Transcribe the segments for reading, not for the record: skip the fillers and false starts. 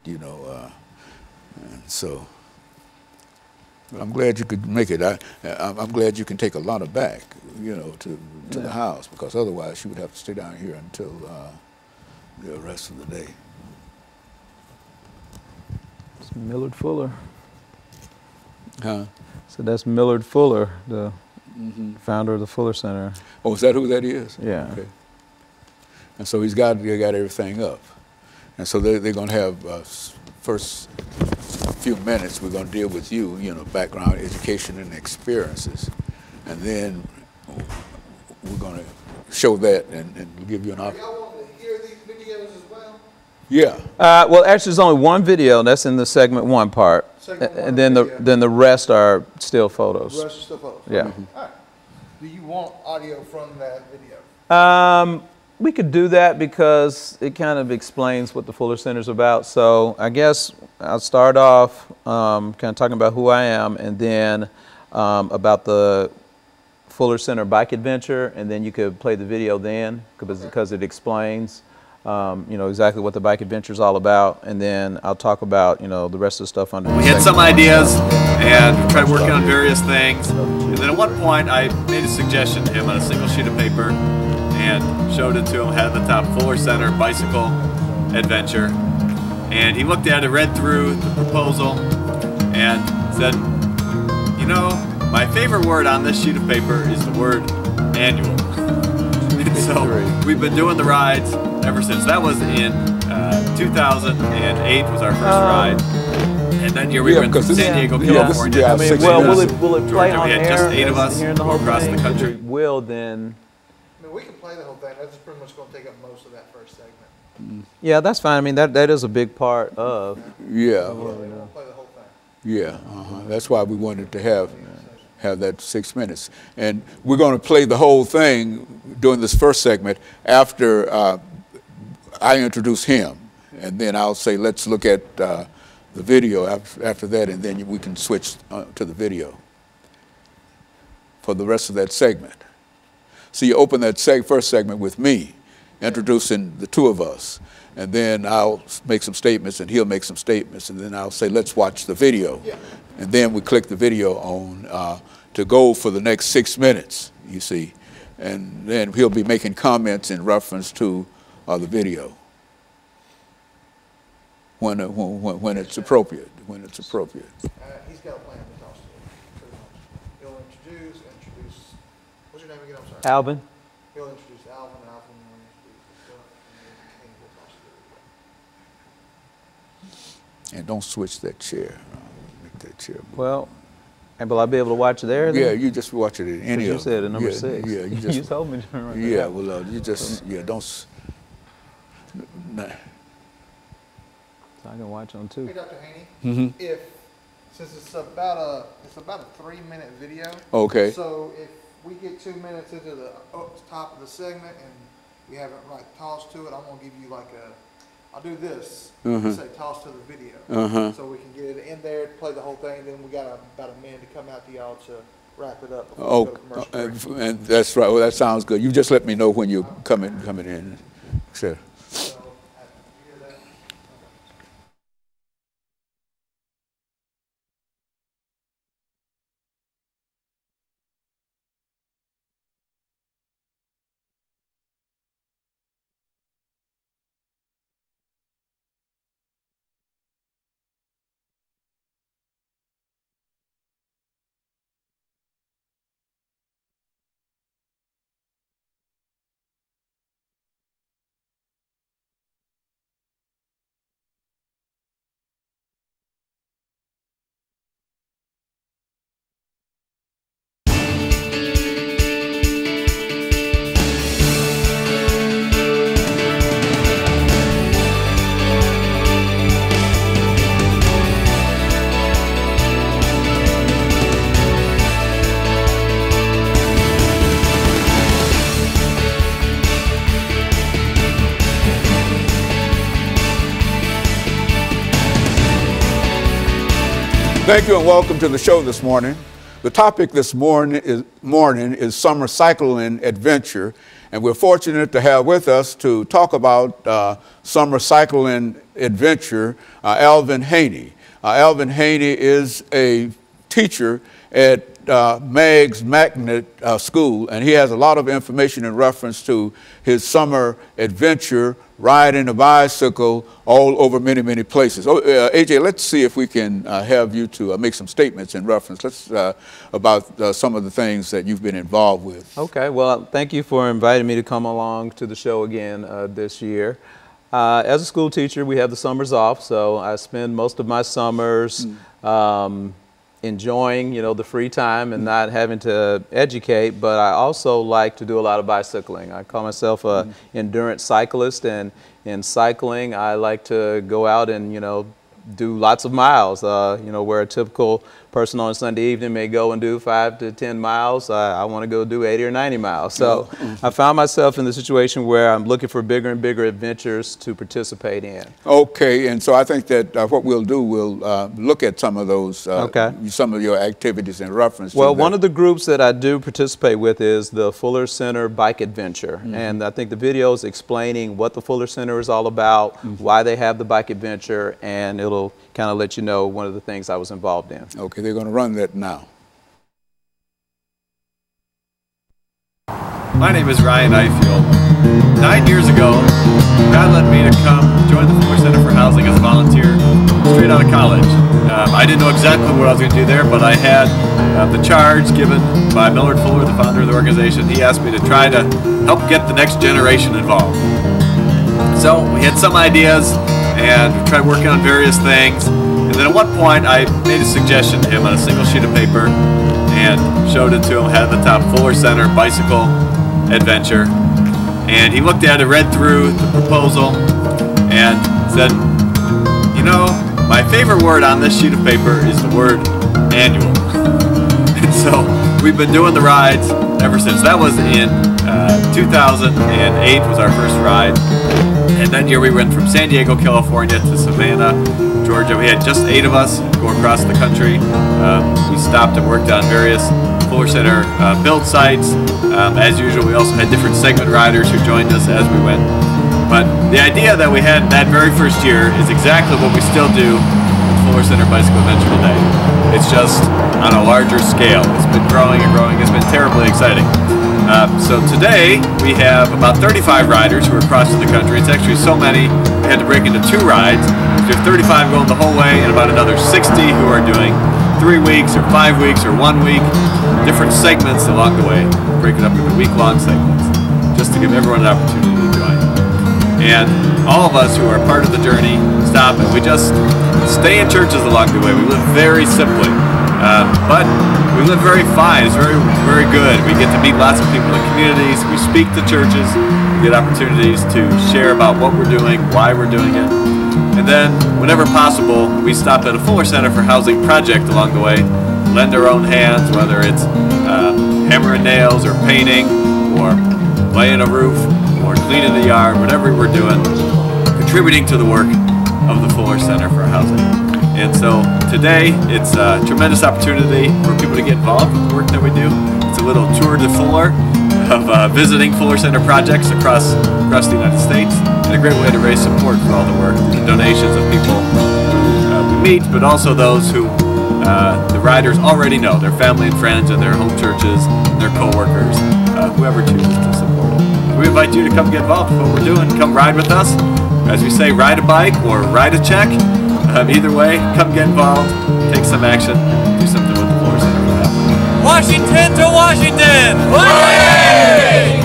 you know. And so I'm glad you could make it. I'm glad you can take Alana back, you know, to the house, because otherwise she would have to stay down here until the rest of the day. It's Millard Fuller. Huh? So that's Millard Fuller, the founder of the Fuller Center. Oh, is that who that is? Yeah. Okay. And so they got everything up. And so they're going to have first few minutes, we're going to deal with you, you know, background, education, and experiences. And then we're going to show that and give you an opportunity. Y'all want to hear these videos as well? Yeah. Well, actually, there's only one video. That's in the segment one part. And then the rest are still photos. The rest are still photos. Yeah. All right. Do you want audio from that video? We could do that because it kind of explains what the Fuller Center is about. So I guess I'll start off kind of talking about who I am, and then about the Fuller Center bike adventure, and then you could play the video then because it explains you know, exactly what the bike adventure is all about, and then I'll talk about, you know, the rest of the stuff under. We had some ideas and we tried working on various things, and then at one point I made a suggestion to him on a single sheet of paper and showed it to him, had at the top Fuller Center bicycle adventure, and he looked at it, read through the proposal, and said, you know, my favorite word on this sheet of paper is the word annual. And so we've been doing the rides ever since. That was in 2008 was our first ride. And then here we went to San Diego, California. I mean, well, will it play on we had air? just 8 of us Here in the whole across thing? the country. If it will, then. I mean, we can play the whole thing. That's pretty much going to take up most of that first segment. Yeah, that's fine. I mean, that is a big part of. Yeah. We'll play the whole thing. Yeah. That's why we wanted to have that 6 minutes. And we're going to play the whole thing during this first segment after I introduce him. And then I'll say, let's look at the video after that, and then we can switch to the video for the rest of that segment. So you open that first segment with me, introducing the two of us. And then I'll make some statements, and he'll make some statements, and then I'll say, let's watch the video. Yeah. And then we click the video on to go for the next 6 minutes, you see. And then he'll be making comments in reference to the video when it's appropriate, He's got a plan to toss to you, pretty much. He'll introduce, what's your name again? I'm sorry. Alvin. He'll introduce Alvin will introduce stuff, and then we'll toss to you. And don't switch that chair. Make that chair move. Well, and will I be able to watch there? Then? Yeah, you just watch it at any of them. You said at number 6. Yeah, you just. You told me to turn right Yeah, there. well, you just, don't. Nah. So I can watch on too. Hey, Dr. Haney, since it's about a 3-minute video. Okay. So if we get 2 minutes into the top of the segment and we haven't tossed to it, I'm gonna give you I'll do this. Say toss to the video, so we can get it in there, play the whole thing. Then we got about a minute to come out to y'all to wrap it up. Before we go to commercial break. And that's right. Well, that sounds good. You just let me know when you're coming in. Sure. Thank you and welcome to the show this morning. The topic this morning is summer cycling adventure, and we're fortunate to have with us to talk about summer cycling adventure, Alvin Haney. Alvin Haney is a teacher at Meg's Magnet School, and he has a lot of information in reference to his summer adventure, riding a bicycle all over many, many places. Oh, AJ, let's see if we can have you to make some statements in reference about some of the things that you've been involved with. Okay, well, thank you for inviting me to come along to the show again this year. As a school teacher, we have the summers off, so I spend most of my summers enjoying, the free time and not having to educate, but I also like to do a lot of bicycling. I call myself an endurance cyclist, and in cycling, I like to go out and, do lots of miles, where a typical person on a Sunday evening may go and do 5 to 10 miles. I want to go do 80 or 90 miles. So I found myself in the situation where I'm looking for bigger and bigger adventures to participate in. Okay, and so I think that what we'll do, we'll look at some of those, some of your activities in reference to Well, one of the groups that I do participate with is the Fuller Center Bike Adventure. And I think the video is explaining what the Fuller Center is all about, why they have the bike adventure, and it'll kind of let you know one of the things I was involved in. Okay, they're going to run that now. My name is Ryan Ifield. 9 years ago, God led me to come join the Fuller Center for Housing as a volunteer straight out of college. I didn't know exactly what I was going to do there, but I had the charge given by Millard Fuller, the founder of the organization. He asked me to try to help get the next generation involved. So we had some ideas and we tried working on various things. And then at one point, I made a suggestion to him on a single sheet of paper and showed it to him, had at the top Fuller Center Bicycle Adventure. And he looked at it, read through the proposal, and said, my favorite word on this sheet of paper is the word annual. And so we've been doing the rides ever since. That was in 2008 was our first ride. And that year we went from San Diego, California to Savannah, Georgia. We had just 8 of us go across the country. We stopped and worked on various Fuller Center build sites. As usual, we also had different segment riders who joined us as we went. But the idea that we had that very first year is exactly what we still do with Fuller Center Bicycle Adventure today. It's just on a larger scale. It's been growing and growing. It's been terribly exciting. So today we have about 35 riders who are crossing the country. It's actually so many we had to break into 2 rides. So we have 35 going the whole way and about another 60 who are doing 3 weeks or 5 weeks or 1 week, different segments along the way, break it up into week-long segments, just to give everyone an opportunity to join. And all of us who are part of the journey stop and we just stay in churches along the way. We live very simply, but we live very fine. It's very, very good. We get to meet lots of people in communities. We speak to churches. We get opportunities to share about what we're doing, why we're doing it. And then, whenever possible, we stop at a Fuller Center for Housing project along the way, lend our own hands, whether it's hammering nails or painting or laying a roof or cleaning the yard, whatever we're doing, contributing to the work of the Fuller Center for Housing. And so today, it's a tremendous opportunity for people to get involved with the work that we do. It's a little tour de Fuller of visiting Fuller Center projects across the United States, and a great way to raise support for all the work, the donations of people we meet, but also those who the riders already know, their family and friends and their home churches, their co-workers, whoever chooses to support it. We invite you to come get involved with what we're doing. Come ride with us. As we say, ride a bike or ride a check. Either way, come get involved, take some action, do something with the Fuller Center for Housing. Washington to Washington! Hooray!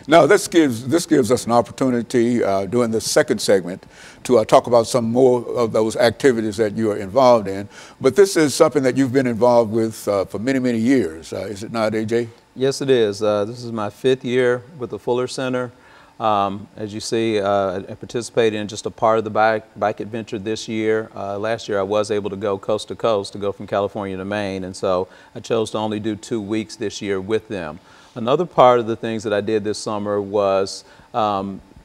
Now, this gives us an opportunity during the second segment to talk about some more of those activities that you are involved in. But this is something that you've been involved with for many, many years. Is it not, AJ? Yes, it is. This is my 5th year with the Fuller Center. As you see, I participated in just a part of the bike adventure this year. Last year I was able to go coast to coast, to go from California to Maine, and so I chose to only do 2 weeks this year with them. Another part of the things that I did this summer was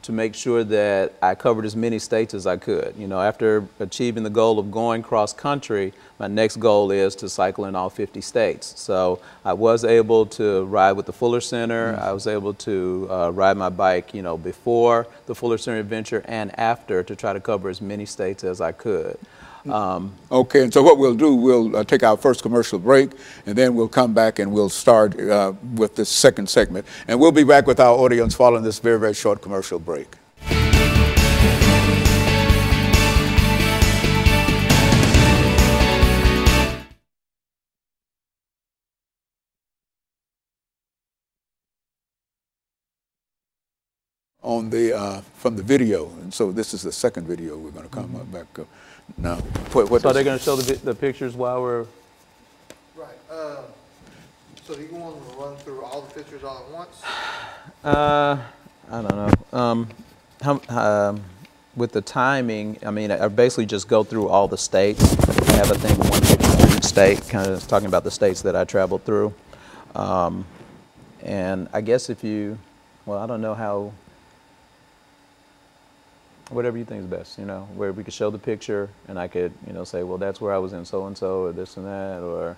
to make sure that I covered as many states as I could. You know, after achieving the goal of going cross country, my next goal is to cycle in all 50 states. So I was able to ride with the Fuller Center. I was able to ride my bike, you know, before the Fuller Center adventure and after, to try to cover as many states as I could. Okay, and so what we'll do, we'll take our first commercial break, and then we'll come back and we'll start with the second segment. And we'll be back with our audience following this very, very short commercial break. On the from the video, and so this is the second video we're going to come back now. What So they're going to show the pictures while we're... Right. So do you want to run through all the pictures all at once? I don't know. With the timing, I mean, I basically just go through all the states. I have, I think, one picture for each state, kind of talking about the states that I traveled through. And I guess if you, well, I don't know how, whatever you think is best, you know, where we could show the picture and I could, you know, say, well, that's where I was in so-and-so or this and that, or,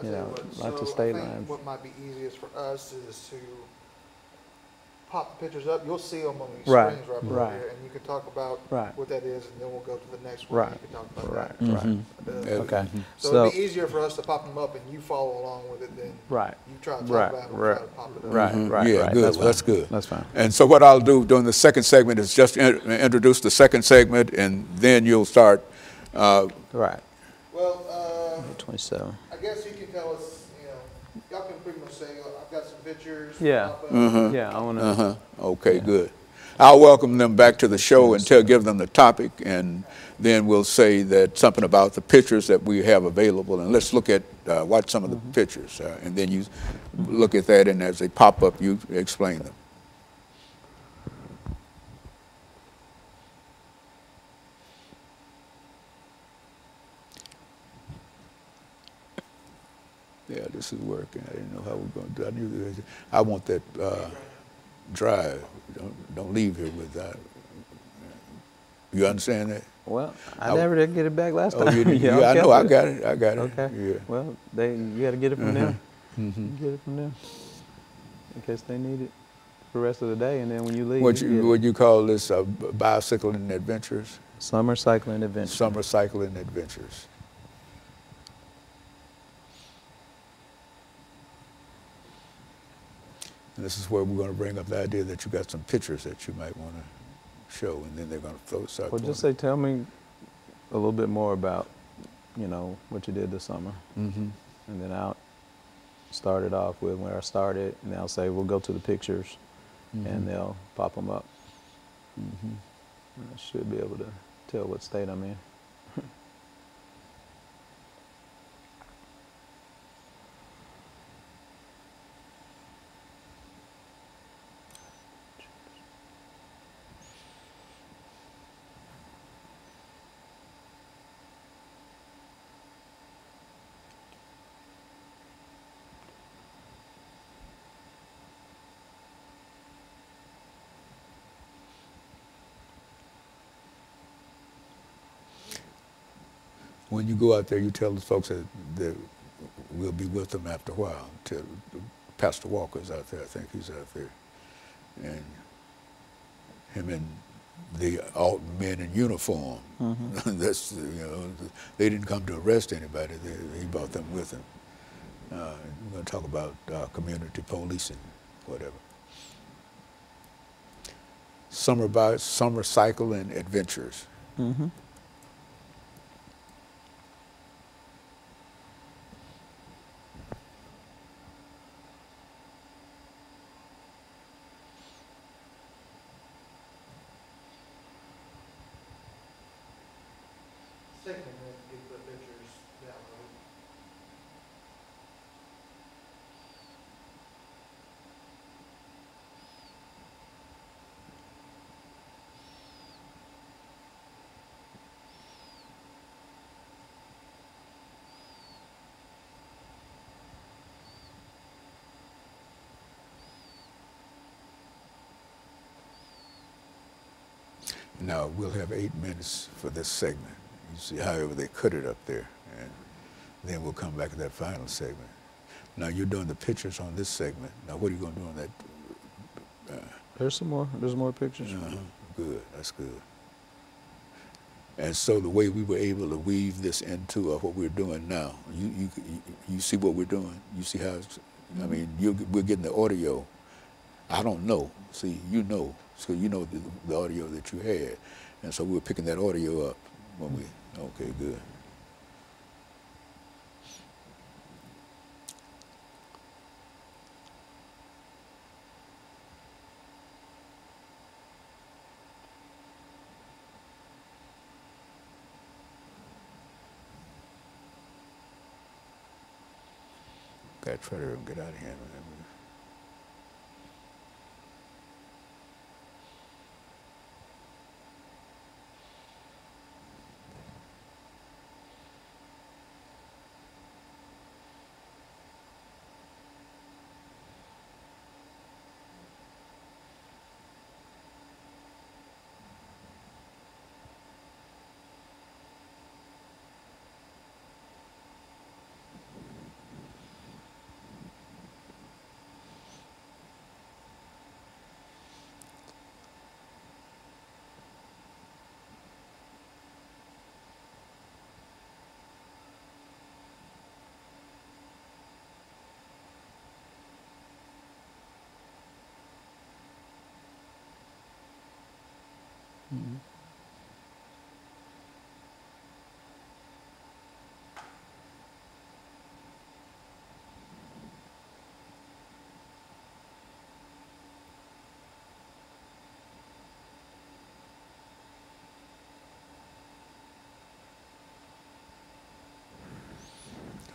you know, lots of state lines. What might be easiest for us is to pop the pictures up. You'll see them on these Right, screens right right. over here, and you can talk about Right. what that is, and then we'll go to the next one. Right, And you can talk about right, that. right. Okay. So it'd be easier for us to pop them up and you follow along with it than Right. you try to talk Right, about it and right, try to pop it up. right, right, Yeah, right. good. That's Well, that's fine. good. That's fine. And so what I'll do during the second segment is just introduce the second segment, and then you'll start. Right. Well, 27. I guess you can tell us, you know, y'all can pretty much say, I've got some pictures. Yeah. pop up. Yeah, I want to. Okay, good. I'll welcome them back to the show and give them the topic, and then we'll say that something about the pictures that we have available, and let's look at watch some of the pictures, and then you look at that, and as they pop up, you explain them. Yeah, this is working. I didn't know how we're going to do. I knew I want that drive. Don't leave here with that. You understand that? Well, I never did get it back last time. You, Yeah, yeah, I know. I kept it. got it. I got it. Okay. Yeah. Well, you got to get it from them. You get it from them in case they need it for the rest of the day, and then when you leave. What you call this? Bicycling adventures. Summer cycling adventure. Summer cycling adventures. And this is where we're going to bring up the idea that you got some pictures that you might want to show, and then they're going to start. Well, just say, tell me a little bit more about, you know, what you did this summer. And then I'll start it off with where I started, and I'll say, we'll go to the pictures, and they'll pop them up. I should be able to tell what state I'm in. When you go out there, you tell the folks that we'll be with them after a while. Pastor Walker's out there. I think he's out there, and him and the alt men in uniform. That's, you know, they didn't come to arrest anybody. He brought them with him. We're going to talk about community policing, whatever. Summer cycling adventures. Take a minute to get the pictures downloaded. Now, we'll have 8 minutes for this segment. You see, however, they cut it up there. And then we'll come back to that final segment. Now, you're doing the pictures on this segment. Now, what are you going to do on that? There's more pictures. Good, that's good. And so the way we were able to weave this into what we're doing now, you see what we're doing? You see how it's, I mean, we're getting the audio. I don't know. See, you know. So you know the audio that you had. And so we were picking that audio up when we, okay, good. Gotta try to get out of here.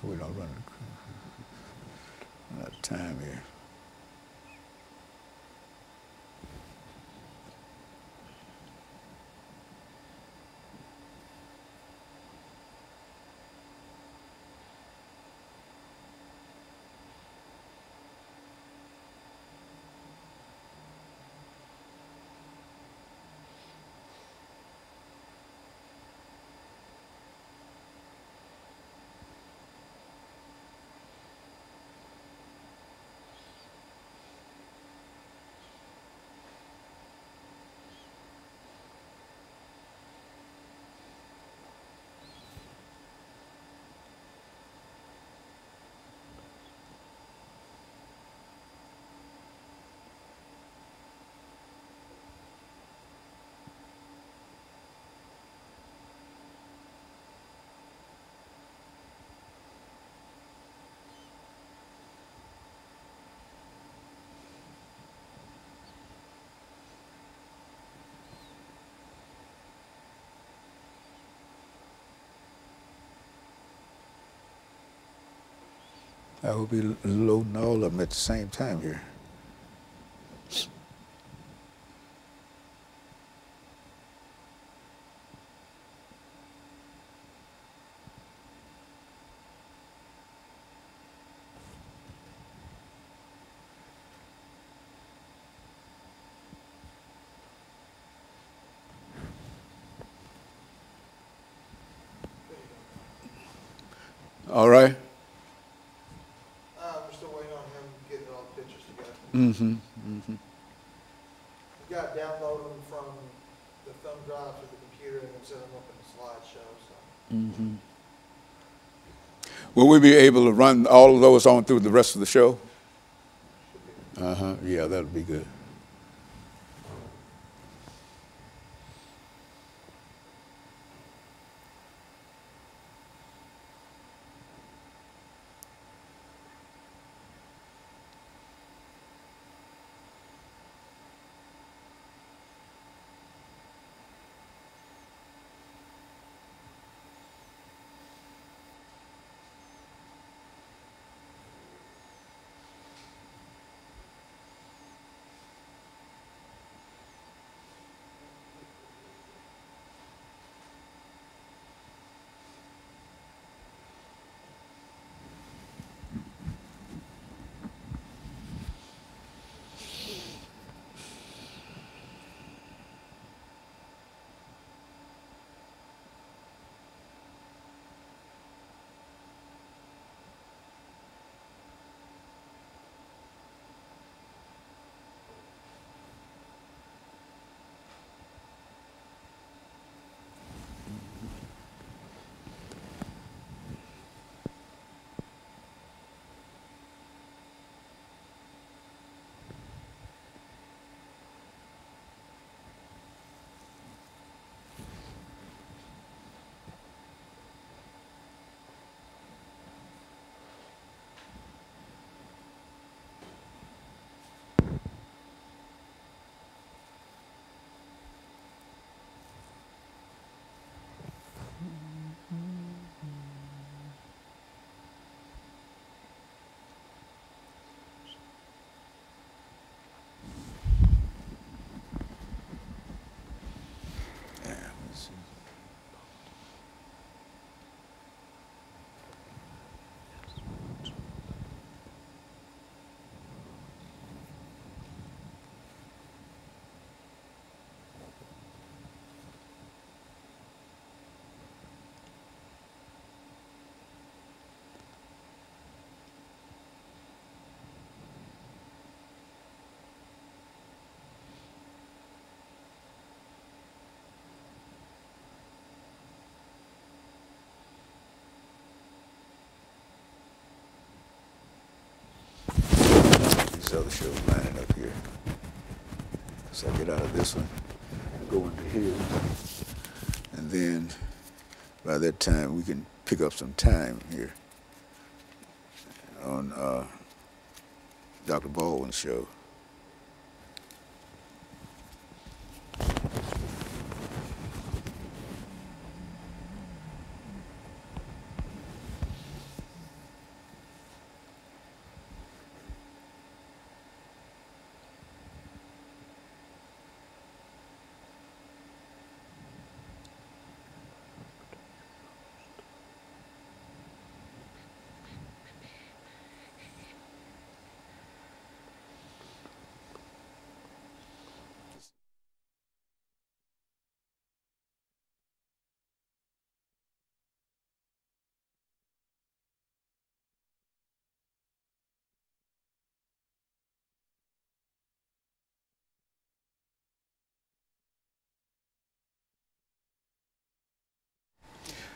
We don't run out of time here. I will be loading all of them at the same time here. All right. We're still waiting on him getting all the pictures together. Mm-hmm. Mm-hmm. You got to download them from the thumb drive to the computer and then set them up in the slideshow. So. Mm-hmm. Will we be able to run all of those on through the rest of the show? Uh-huh. Yeah, that'll be good. other shows lining up here. So I get out of this one and go into here. And then by that time, we can pick up some time here on Dr. Baldwin's show.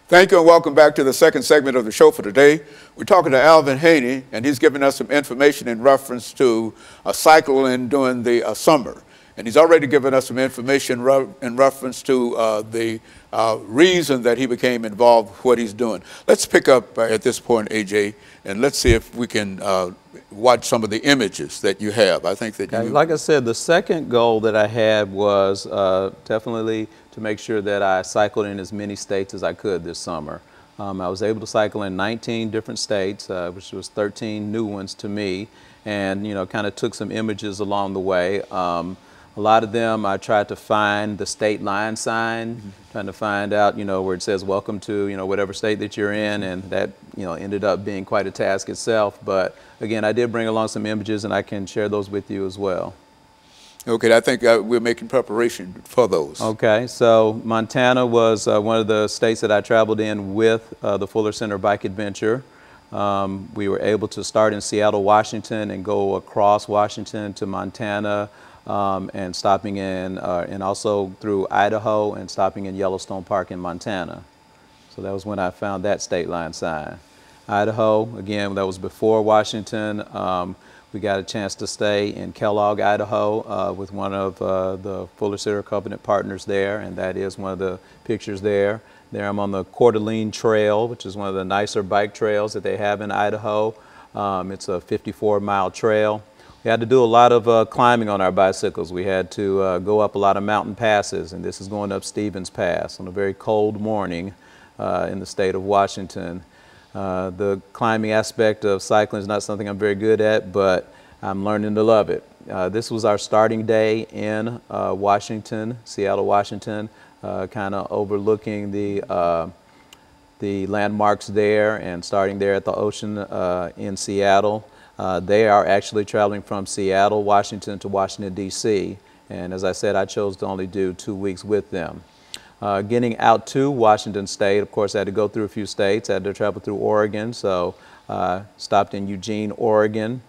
Thank you and welcome back to the second segment of the show for today. We're talking to Alvin Haney, and he's giving us some information in reference to cycling during the summer. And he's already given us some information in reference to the reason that he became involved with what he's doing. Let's pick up at this point, AJ, and let's see if we can watch some of the images that you have. I think that you... Like I said, the second goal that I had was definitely to make sure that I cycled in as many states as I could this summer. I was able to cycle in 19 different states, which was 13 new ones to me, and kind of took some images along the way. A lot of them I tried to find the state line sign, trying to find out where it says welcome to whatever state that you're in, and that ended up being quite a task itself. But again, I did bring along some images, and I can share those with you as well. Okay, I think we're making preparation for those. Okay, so Montana was one of the states that I traveled in with the Fuller Center Bike Adventure. We were able to start in Seattle, Washington, and go across Washington to Montana, and stopping in, and also through Idaho and stopping in Yellowstone Park in Montana. So that was when I found that state line sign. Idaho, again, that was before Washington. We got a chance to stay in Kellogg, Idaho, with one of the Fuller Center Covenant partners there, and that is one of the pictures there. There I'm on the Coeur d'Alene Trail, which is one of the nicer bike trails that they have in Idaho. It's a 54-mile trail. We had to do a lot of climbing on our bicycles. We had to go up a lot of mountain passes, and this is going up Stevens Pass on a very cold morning in the state of Washington. The climbing aspect of cycling is not something I'm very good at, but I'm learning to love it. This was our starting day in Washington, Seattle, Washington, kind of overlooking the landmarks there and starting there at the ocean in Seattle. They are actually traveling from Seattle, Washington to Washington, D.C. And as I said, I chose to only do 2 weeks with them. Getting out to Washington State, of course, I had to go through a few states. I had to travel through Oregon, so stopped in Eugene, Oregon.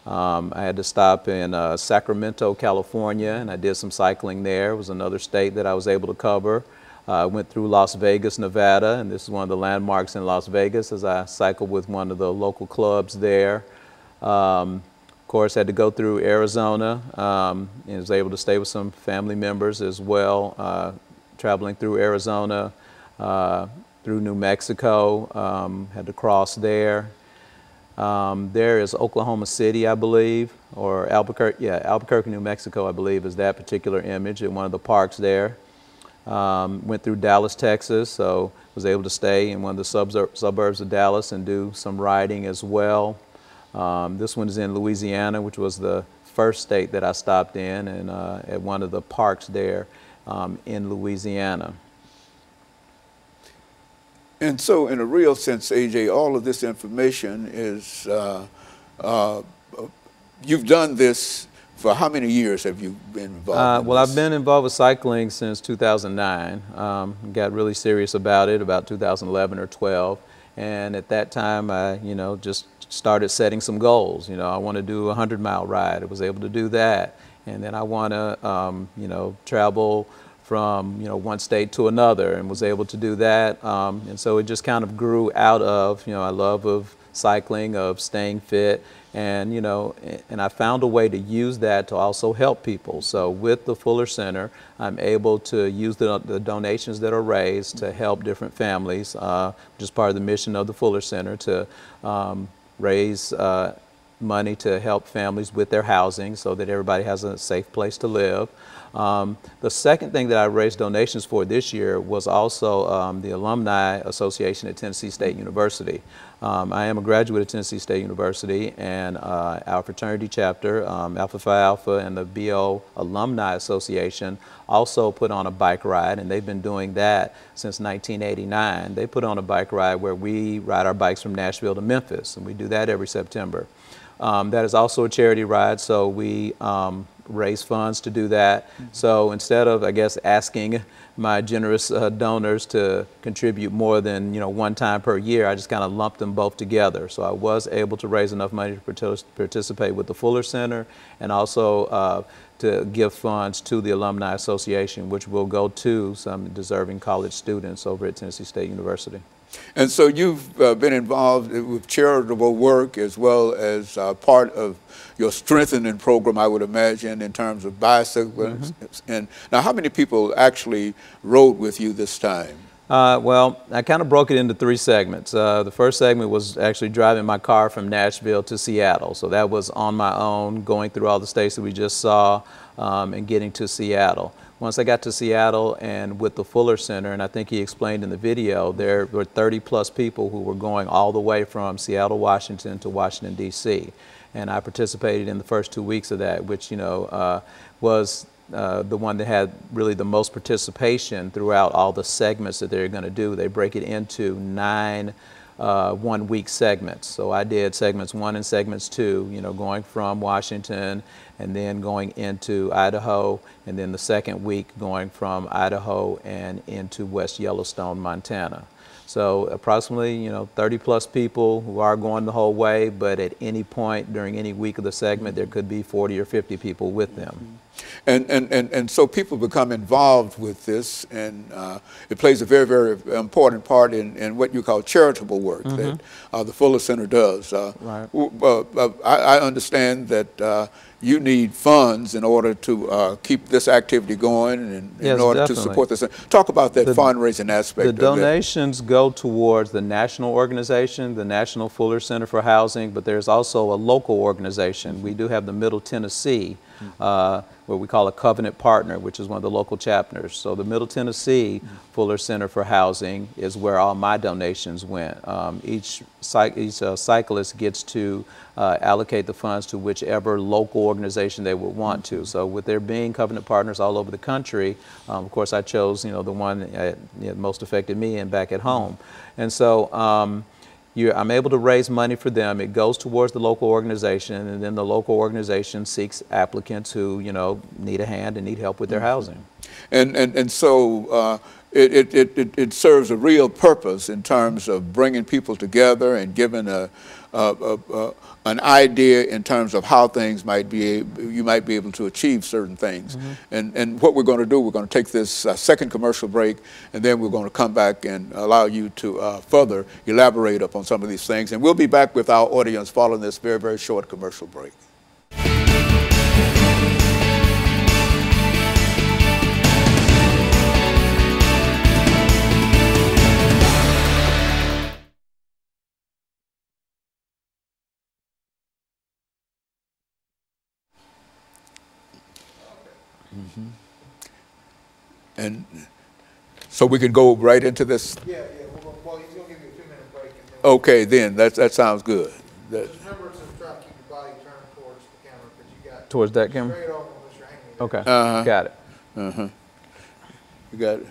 I had to stop in Sacramento, California, and I did some cycling there. It was another state that I was able to cover. Went through Las Vegas, Nevada, and this is one of the landmarks in Las Vegas as I cycled with one of the local clubs there. Of course, had to go through Arizona, and was able to stay with some family members as well, traveling through Arizona, through New Mexico, had to cross there. There is Oklahoma City, I believe, or Albuquerque, yeah, Albuquerque, New Mexico, I believe, is that particular image in one of the parks there. Went through Dallas, Texas, so was able to stay in one of the suburbs of Dallas and do some riding as well. This one is in Louisiana, which was the first state that I stopped in, and at one of the parks there in Louisiana. And so in a real sense, AJ, all of this information is, you've done this for how many years have you been involved? Well, I've been involved with cycling since 2009. Got really serious about it about 2011 or 12. And at that time, I, just started setting some goals. I want to do a 100-mile ride. I was able to do that. And then I want to, travel from, one state to another, and was able to do that. And so it just kind of grew out of, a love of cycling, of staying fit, and and I found a way to use that to also help people. So with the Fuller Center, I'm able to use the donations that are raised to help different families, which is part of the mission of the Fuller Center, to raise money to help families with their housing so that everybody has a safe place to live. The second thing that I raised donations for this year was also the Alumni Association at Tennessee State University. I am a graduate of Tennessee State University, and our fraternity chapter, Alpha Phi Alpha, and the BO Alumni Association also put on a bike ride, and they've been doing that since 1989. They put on a bike ride where we ride our bikes from Nashville to Memphis, and we do that every September. That is also a charity ride, so we raise funds to do that. So instead of, I guess, asking my generous donors to contribute more than one time per year, I just kind of lumped them both together. So I was able to raise enough money to participate with the Fuller Center, and also to give funds to the Alumni Association, which will go to some deserving college students over at Tennessee State University. And so you've been involved with charitable work as well as part of your strengthening program, I would imagine, in terms of bicycles. And now, how many people actually rode with you this time? Well, I kind of broke it into three segments. The first segment was actually driving my car from Nashville to Seattle. So that was on my own, going through all the states that we just saw, and getting to Seattle. Once I got to Seattle and with the Fuller Center, and I think he explained in the video, there were 30+ people who were going all the way from Seattle, Washington to Washington, D.C. And I participated in the first 2 weeks of that, which, was the one that had really the most participation throughout all the segments that they're going to do. They break it into 9 one-week segments. So I did segments 1 and segments 2, going from Washington and then going into Idaho, and then the second week going from Idaho and into West Yellowstone, Montana. So approximately, 30+ people who are going the whole way, but at any point during any week of the segment, there could be 40 or 50 people with them. And so people become involved with this, and it plays a very, very important part in what you call charitable work that the Fuller Center does. Right. I understand that you need funds in order to keep this activity going and Yes, in order definitely. to support this. Talk about that fundraising aspect. The of donations go towards the national organization, the National Fuller Center for Housing, but there's also a local organization. We do have the Middle Tennessee, what we call a covenant partner, which is one of the local chapters. So the Middle Tennessee Fuller Center for Housing is where all my donations went. Each cyclist gets to allocate the funds to whichever local organization they would want to. So with there being covenant partners all over the country, of course I chose the one that most affected me and back at home. And so I'm able to raise money for them. It goes towards the local organization, and then the local organization seeks applicants who need a hand and need help with their housing. And so it serves a real purpose in terms of bringing people together and giving an idea in terms of how things you might be able to achieve certain things. And what we're going to do, we're going to take this second commercial break, and then we're going to come back and allow you to further elaborate upon some of these things. And we'll be back with our audience following this very, very short commercial break. And so we can go right into this. Yeah. Well, he's gonna give you a 2-minute break. And then Okay, then that sounds good. just remember to try to keep your body turned towards the camera, because you got Towards that camera? straight over unless you're hanging there. Okay, got it. You got it.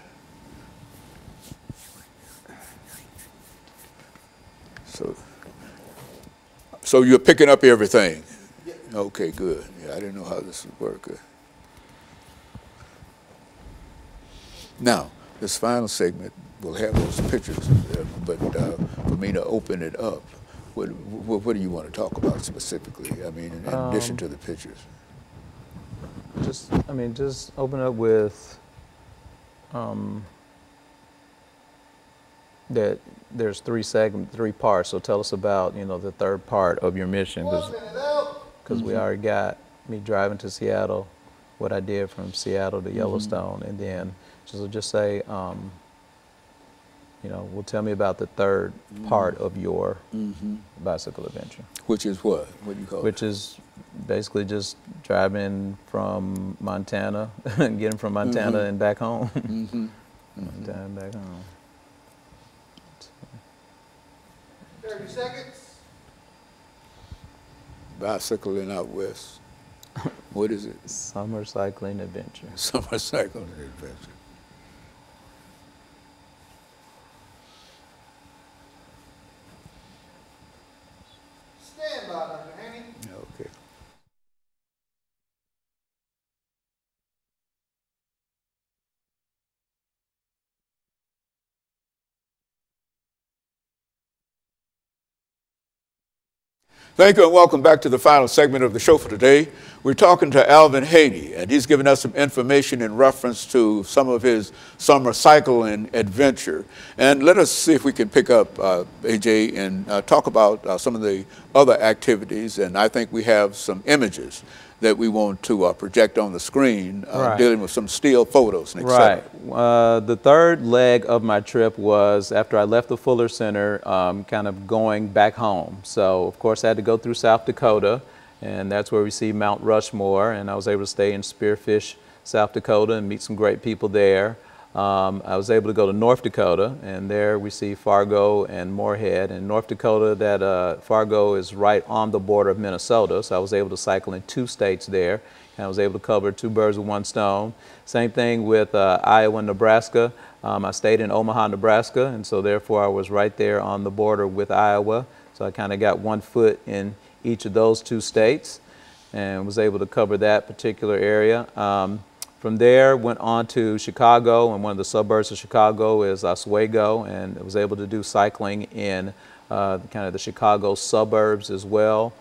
So you're picking up everything. Yeah. Okay, good. Yeah, I didn't know how this would work. Now, this final segment will have those pictures, but for me to open it up, what do you want to talk about specifically? I mean, in addition to the pictures. Just open up with, that there's three parts. So tell us about, you know, the third part of your mission, because we already got me driving to Seattle, what I did from Seattle to Yellowstone, and then just say, you know, well, tell me about the third part of your bicycle adventure. Which is what? What do you call it? Which is basically just driving from Montana, getting from Montana and back home. Montana and back home. 30 seconds. Bicycling out west. What is it? Summer cycling adventure. Summer cycling adventure. Stand by, Dr. Haney. Okay. Thank you and welcome back to the final segment of the show for today. We're talking to Alvin Haney, and he's given us some information in reference to some of his summer cycling adventure. And let us see if we can pick up AJ and talk about some of the other activities. And I think we have some images that we want to project on the screen, dealing with some still photos and et cetera. The third leg of my trip was after I left the Fuller Center, kind of going back home. So, of course, I had to go through South Dakota, and that's where we see Mount Rushmore, and I was able to stay in Spearfish, South Dakota, and meet some great people there. I was able to go to North Dakota, and there we see Fargo and Moorhead. In North Dakota, that Fargo is right on the border of Minnesota, so I was able to cycle in 2 states there, and I was able to cover 2 birds with 1 stone. Same thing with Iowa and Nebraska. I stayed in Omaha, Nebraska, and so therefore I was right there on the border with Iowa, so I kind of got 1 foot in each of those 2 states and was able to cover that particular area. From there, went on to Chicago, and one of the suburbs of Chicago is Oswego, and I was able to do cycling in kind of the Chicago suburbs as well,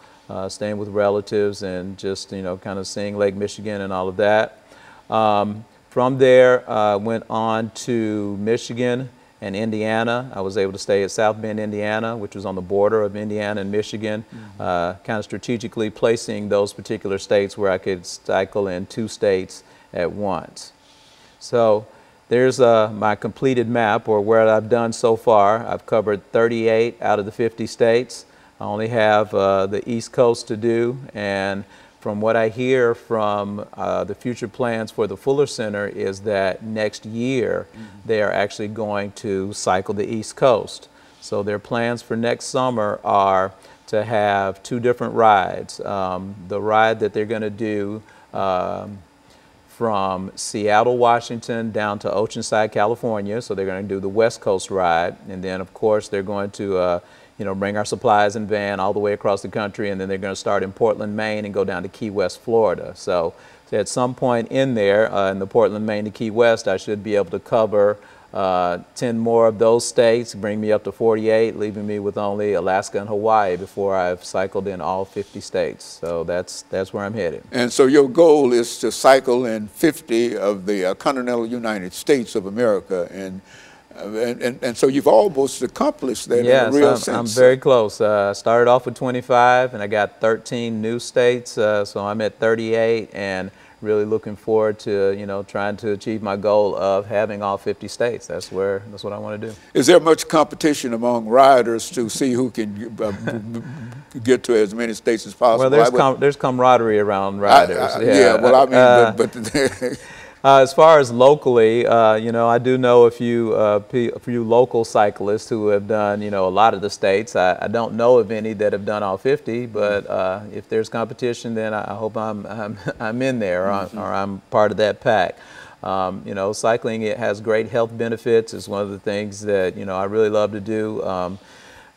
staying with relatives and just, you know, kind of seeing Lake Michigan and all of that. From there, went on to Michigan and Indiana. I was able to stay at South Bend, Indiana, which was on the border of Indiana and Michigan, kind of strategically placing those particular states where I could cycle in 2 states at once. So there's my completed map, or where I've done so far. I've covered 38 out of the 50 states. I only have the East Coast to do, and from what I hear from the future plans for the Fuller Center is that next year they are actually going to cycle the East Coast. So their plans for next summer are to have 2 different rides. The ride that they're going to do from Seattle, Washington down to Oceanside, California. So they're going to do the West Coast ride. And then, of course, they're going to you know, bring our supplies in van all the way across the country. And then they're going to start in Portland, Maine and go down to Key West, Florida. So at some point in there, in the Portland, Maine to Key West, I should be able to cover 10 more of those states, bring me up to 48, leaving me with only Alaska and Hawaii before I've cycled in all 50 states. So that's where I'm headed. And so your goal is to cycle in 50 of the continental United States of America, and so you've almost accomplished that in a real sense. I'm very close. I started off with 25, and I got 13 new states, so I'm at 38, and really looking forward to, you know, trying to achieve my goal of having all 50 states. That's what I want to do. Is there much competition among riders to see who can get to as many states as possible? Well, there's camaraderie around riders. Yeah, well, I mean, but as far as locally, you know, I do know a few local cyclists who have done, you know, a lot of the states. I don't know of any that have done all 50, but if there's competition, then I hope I'm in there, or I'm part of that pack. You know, cycling, it has great health benefits. It's one of the things that, you know, I really love to do.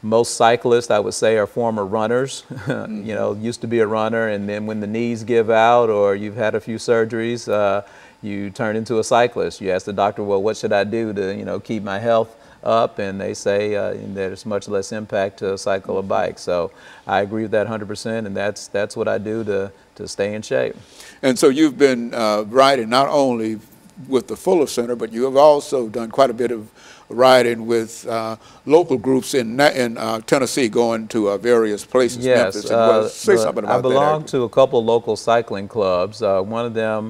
Most cyclists, I would say, are former runners. You know, used to be a runner, and then when the knees give out or you've had a few surgeries, you turn into a cyclist. You ask the doctor, well, what should I do to, you know, keep my health up? And they say there's much less impact to cycle or bike. So I agree with that 100%, and that's what I do to stay in shape. And so you've been riding not only with the Fuller Center, but you have also done quite a bit of riding with local groups in Tennessee, going to various places. Yes, Memphis, and well, say something about I belong that. to a couple local cycling clubs. One of them,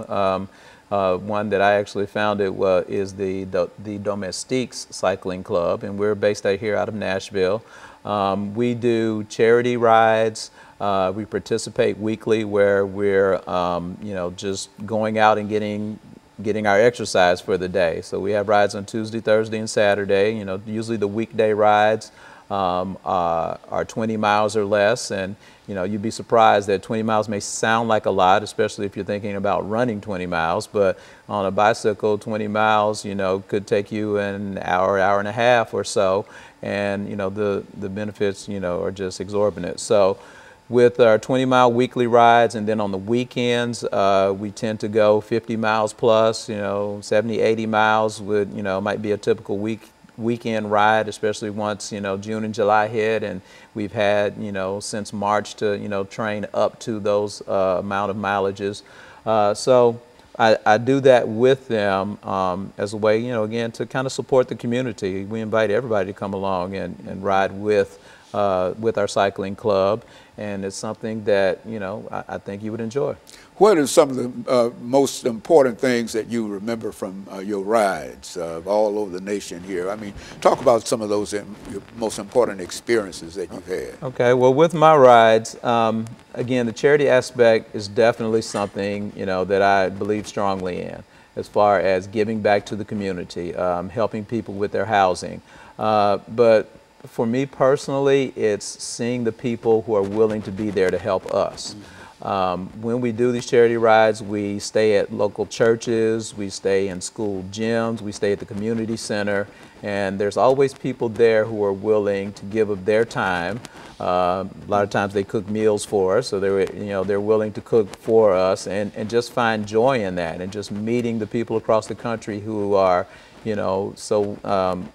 one that I actually founded is the Domestiques Cycling Club, and we're based out here out of Nashville. We do charity rides. We participate weekly where we're, you know, just going out and getting our exercise for the day. So we have rides on Tuesday, Thursday, and Saturday. You know, usually the weekday rides are 20 miles or less, and you know, you'd be surprised that 20 miles may sound like a lot, especially if you're thinking about running 20 miles, but on a bicycle, 20 miles, you know, could take you an hour, hour and a half or so, and you know, the benefits, you know, are just exorbitant. So with our 20-mile weekly rides, and then on the weekends, we tend to go 50 miles plus, you know, 70, 80 miles would, you know, might be a typical weekend ride, especially once, you know, June and July hit, and we've had, you know, since March to, you know, train up to those amount of mileages. So I do that with them as a way, you know, again, to kind of support the community. We invite everybody to come along and ride with our cycling club, and it's something that, you know, I think you would enjoy. What are some of the most important things that you remember from your rides all over the nation here? I mean, talk about some of those your most important experiences that you've had. Okay, well, with my rides, again, the charity aspect is definitely something, you know, that I believe strongly in, as far as giving back to the community, helping people with their housing. But for me personally, it's seeing the people who are willing to be there to help us. When we do these charity rides, we stay at local churches, we stay in school gyms, we stay at the community center, and there's always people there who are willing to give of their time. A lot of times they cook meals for us, so they're willing to cook for us, and just find joy in that, and just meeting the people across the country who are, you know, so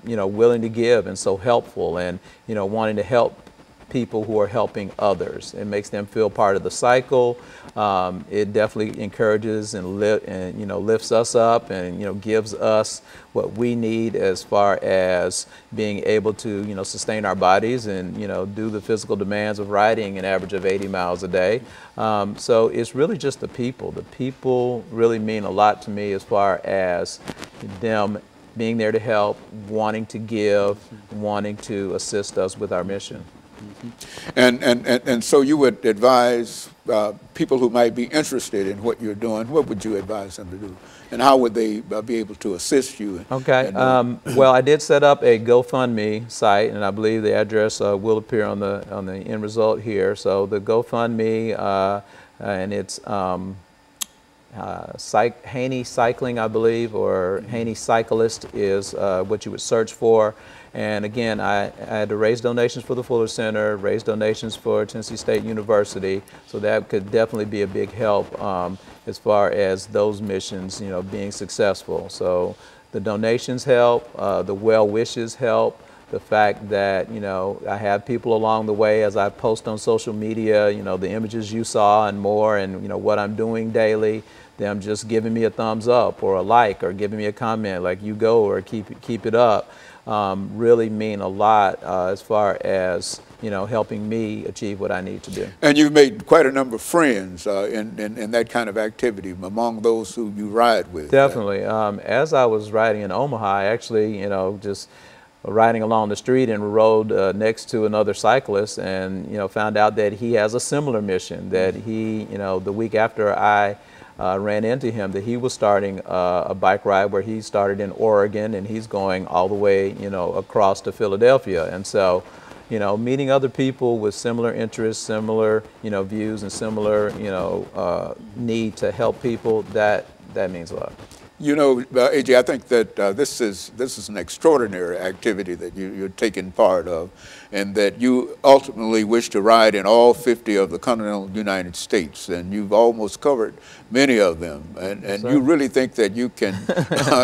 you know, willing to give and so helpful, and you know, wanting to help people who are helping others. It makes them feel part of the cycle. It definitely encourages and you know, lifts us up, and you know, gives us what we need as far as being able to, you know, sustain our bodies and, you know, do the physical demands of riding an average of 80 miles a day. So it's really just the people. The people really mean a lot to me as far as them being there to help, wanting to give, wanting to assist us with our mission. And so you would advise people who might be interested in what you're doing, what would you advise them to do? And how would they be able to assist you? Okay, well, I did set up a GoFundMe site, and I believe the address will appear on the end result here. So the GoFundMe, and it's Haney Cycling, I believe, or Haney Cyclist is what you would search for. And again, I had to raise donations for the Fuller Center, raise donations for Tennessee State University, so that could definitely be a big help as far as those missions, you know, being successful. So the donations help, the well wishes help, the fact that, you know, I have people along the way as I post on social media, you know, the images you saw and more, and you know, what I'm doing daily, them just giving me a thumbs up or a like or giving me a comment like, you go, or keep it up. Really mean a lot as far as, you know, helping me achieve what I need to do. And you've made quite a number of friends in that kind of activity among those who you ride with. Definitely. As I was riding in Omaha, I actually, you know, just riding along the street and rode next to another cyclist, and you know, found out that he has a similar mission, that he, you know, the week after I ran into him, that he was starting a bike ride where he started in Oregon, and he's going all the way, you know, across to Philadelphia. And so, you know, meeting other people with similar interests, similar, you know, views, and similar, you know, need to help people, that means a lot. You know, AJ, I think that this is an extraordinary activity that you're taking part of, and that you ultimately wish to ride in all 50 of the continental United States, and you've almost covered many of them, and you really think that you can,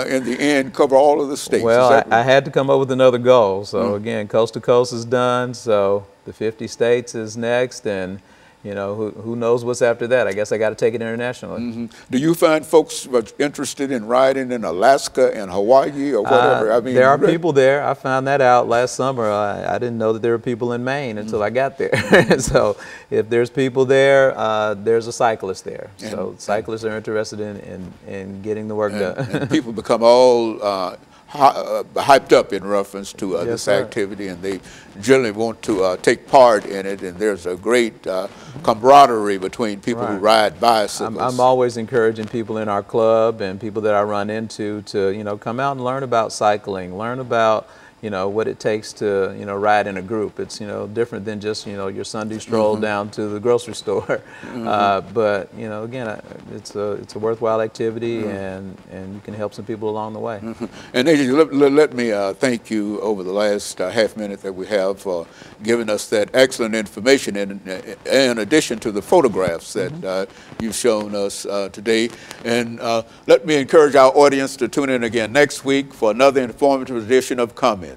in the end, cover all of the states. Well, I had to come up with another goal. So again, coast to coast is done, so the 50 states is next, and you know, who knows what's after that? I guess I got to take it internationally. Do you find folks interested in riding in Alaska and Hawaii or whatever? I mean, there are people there. I found that out last summer. I didn't know that there were people in Maine until I got there. So if there's people there, there's a cyclist there. So cyclists are interested in getting the work done. And people become all hyped up in reference to Yes, this sir. activity, and they generally want to take part in it, and there's a great camaraderie between people who ride bicycles. I'm always encouraging people in our club and people that I run into to, you know, come out and learn about cycling, learn about, you know, what it takes to, you know, ride in a group. It's, you know, different than just, you know, your Sunday stroll down to the grocery store. But, you know, again, it's a worthwhile activity, and you can help some people along the way. And AJ, let me thank you over the last half minute that we have for giving us that excellent information in addition to the photographs that you've shown us today. And let me encourage our audience to tune in again next week for another informative edition of Comments.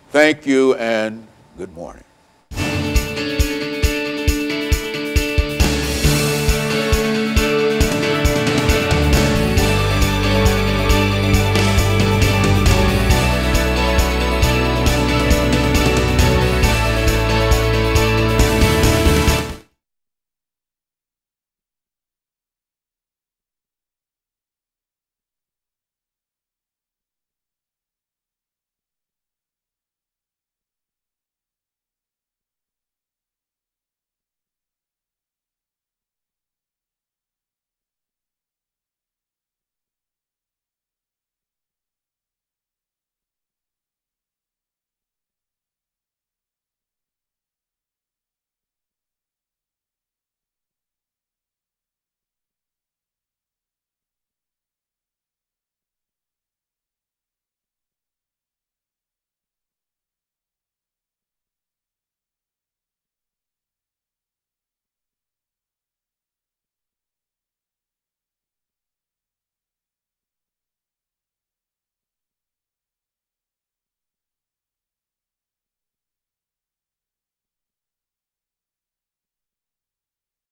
Thank you and good morning.